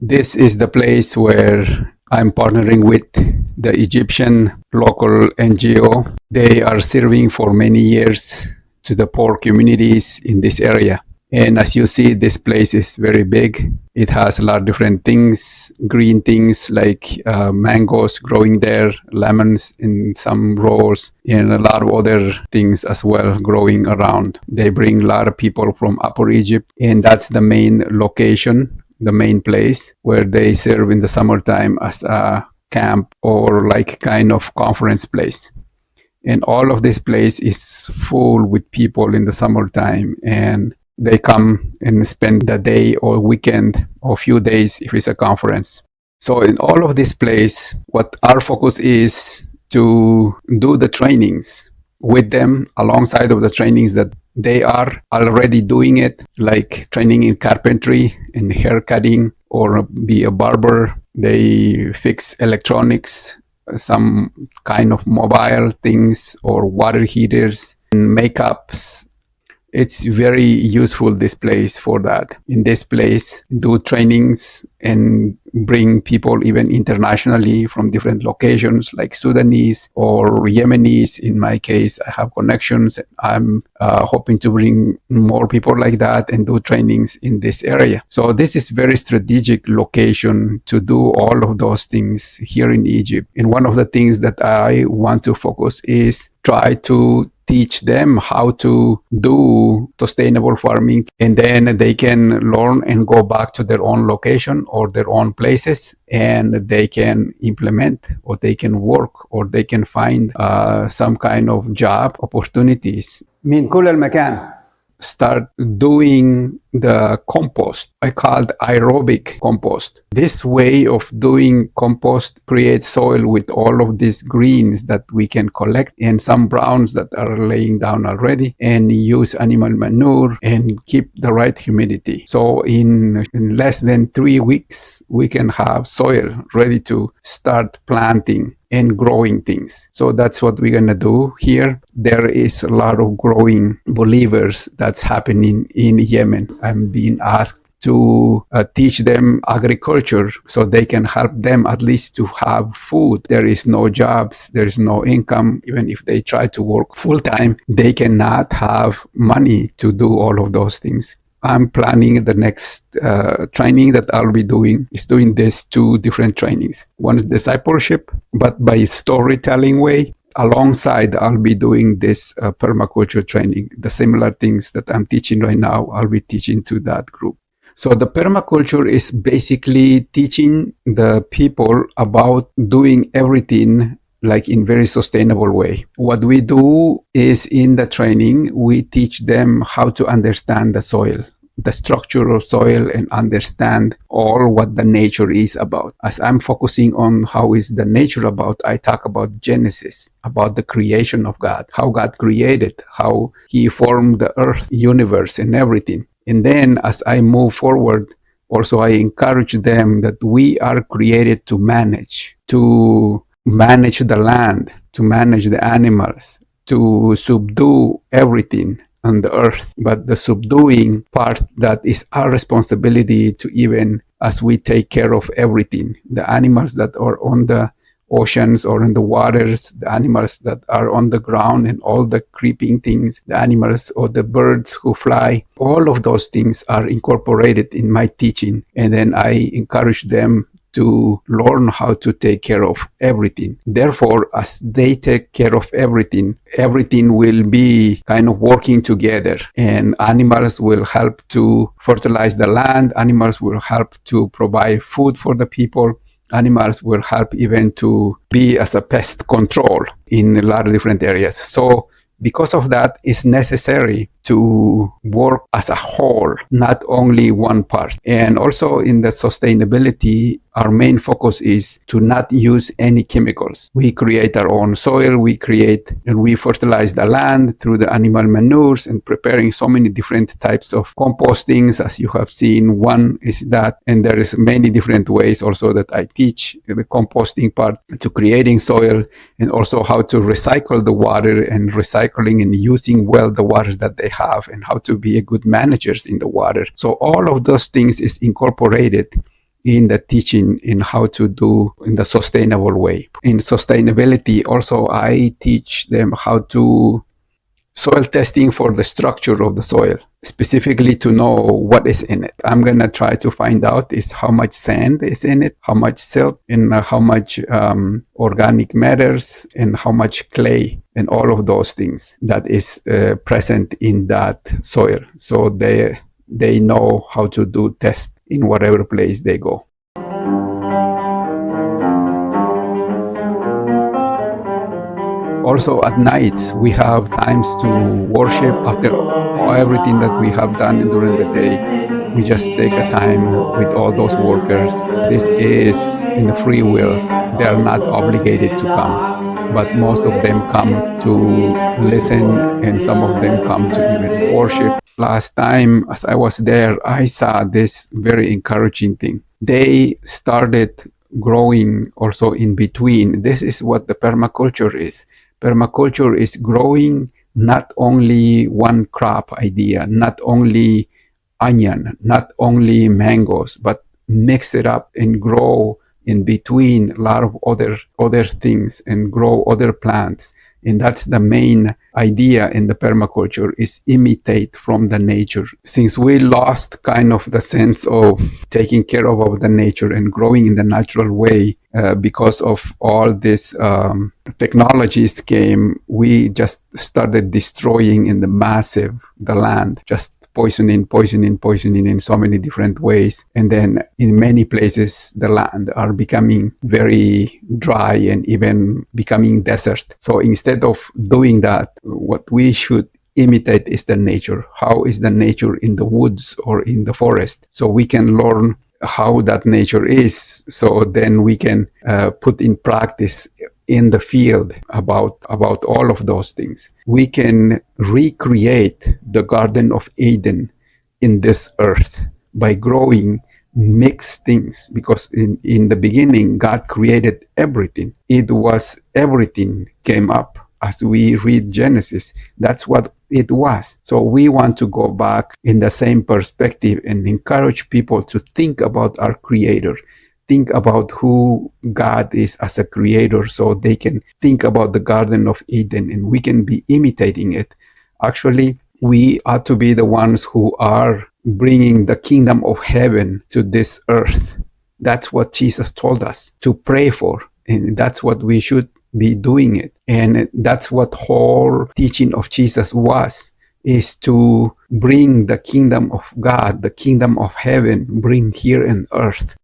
This is the place where I'm partnering with the Egyptian local NGO. They are serving for many years to the poor communities in this area. And as you see, this place is very big. It has a lot of different things, green things like mangoes growing there, lemons in some rows, and a lot of other things as well growing around. They bring a lot of people from Upper Egypt, and that's the main location, the main place where they serve in the summertime as a camp or like kind of conference place. And all of this place is full with people in the summertime, and they come and spend the day or weekend or a few days if it's a conference. So in all of this place, what our focus is to do the trainings with them alongside of the trainings that they are already doing it, like training in carpentry and hair cutting or be a barber. They fix electronics, some kind of mobile things or water heaters and makeups. It's very useful, this place, for that. In this place, do trainings and bring people even internationally from different locations like Sudanese or Yemenis. In my case, I have connections. I'm hoping to bring more people like that and do trainings in this area. So this is very strategic location to do all of those things here in Egypt. And one of the things that I want to focus is try to teach them how to do sustainable farming, and then they can learn and go back to their own location or their own places, and they can implement or they can work or they can find some kind of job opportunities. من كل المكان. Start doing the compost. I called aerobic compost. This way of doing compost creates soil with all of these greens that we can collect and some browns that are laying down already, and use animal manure and keep the right humidity. So in less than 3 weeks, we can have soil ready to start planting and growing things. So that's what we're going to do here. There is a lot of growing believers that's happening in Yemen. I'm being asked to teach them agriculture so they can help them at least to have food. There is no jobs, there is no income. Even if they try to work full time, they cannot have money to do all of those things. I'm planning the next training that I'll be doing is doing these 2 different trainings. One is discipleship, but by storytelling way. Alongside, I'll be doing this permaculture training. The similar things that I'm teaching right now, I'll be teaching to that group. So the permaculture is basically teaching the people about doing everything like in very sustainable way. What we do is in the training, we teach them how to understand the soil, the structure of soil, and understand all what the nature is about. As I'm focusing on how is the nature about, I talk about Genesis, about the creation of God, how God created, how he formed the earth, universe, and everything. And then as I move forward, also I encourage them that we are created to manage the land, to manage the animals, to subdue everything on the earth. But the subduing part, that is our responsibility to, even as we take care of everything, the animals that are on the oceans or in the waters, the animals that are on the ground and all the creeping things, the animals or the birds who fly, all of those things are incorporated in my teaching. And then I encourage them to learn how to take care of everything. Therefore, as they take care of everything, everything will be kind of working together, and animals will help to fertilize the land. Animals will help to provide food for the people. Animals will help even to be as a pest control in a lot of different areas. So because of that, it's necessary to work as a whole, not only one part. And also in the sustainability, our main focus is to not use any chemicals. We create our own soil, we create and we fertilize the land through the animal manures and preparing so many different types of compostings, as you have seen. One is that, and there is many different ways also that I teach the composting part to creating soil, and also how to recycle the water and recycling and using well the water that they have, and how to be a good managers in the water. So all of those things is incorporated in the teaching in how to do in the sustainable way. In sustainability, also I teach them how to soil testing for the structure of the soil, specifically to know what is in it. I'm going to try to find out is how much sand is in it, how much silt, and how much organic matters, and how much clay, and all of those things that is present in that soil. So they know how to do tests in whatever place they go. Also at nights, we have times to worship after everything that we have done during the day. We just take a time with all those workers. This is in the free will. They are not obligated to come, but most of them come to listen, and some of them come to even worship. Last time, as I was there, I saw this very encouraging thing. They started growing also in between. This is what the permaculture is. Permaculture is growing not only one crop idea, not only onion, not only mangoes, but mix it up and grow in between a lot of other things and grow other plants. And that's the main idea in the permaculture, is imitate from the nature. Since we lost kind of the sense of taking care of the nature and growing in the natural way, because of all these technologies came, we just started destroying in the massive the land, just poisoning in so many different ways. And then in many places, the land are becoming very dry and even becoming desert. So instead of doing that, what we should imitate is the nature. How is the nature in the woods or in the forest? So we can learn how that nature is. So then we can put in practice in the field about all of those things. We can recreate the Garden of Eden in this earth by growing mixed things, because in the beginning, God created everything. It was everything came up. As we read Genesis, that's what it was. So we want to go back in the same perspective and encourage people to think about our Creator, think about who God is as a creator, so they can think about the Garden of Eden and we can be imitating it. Actually, we ought to be the ones who are bringing the kingdom of heaven to this earth. That's what Jesus told us to pray for, and that's what we should be doing it. And that's what whole teaching of Jesus was, is to bring the kingdom of God, the kingdom of heaven, bring here on earth.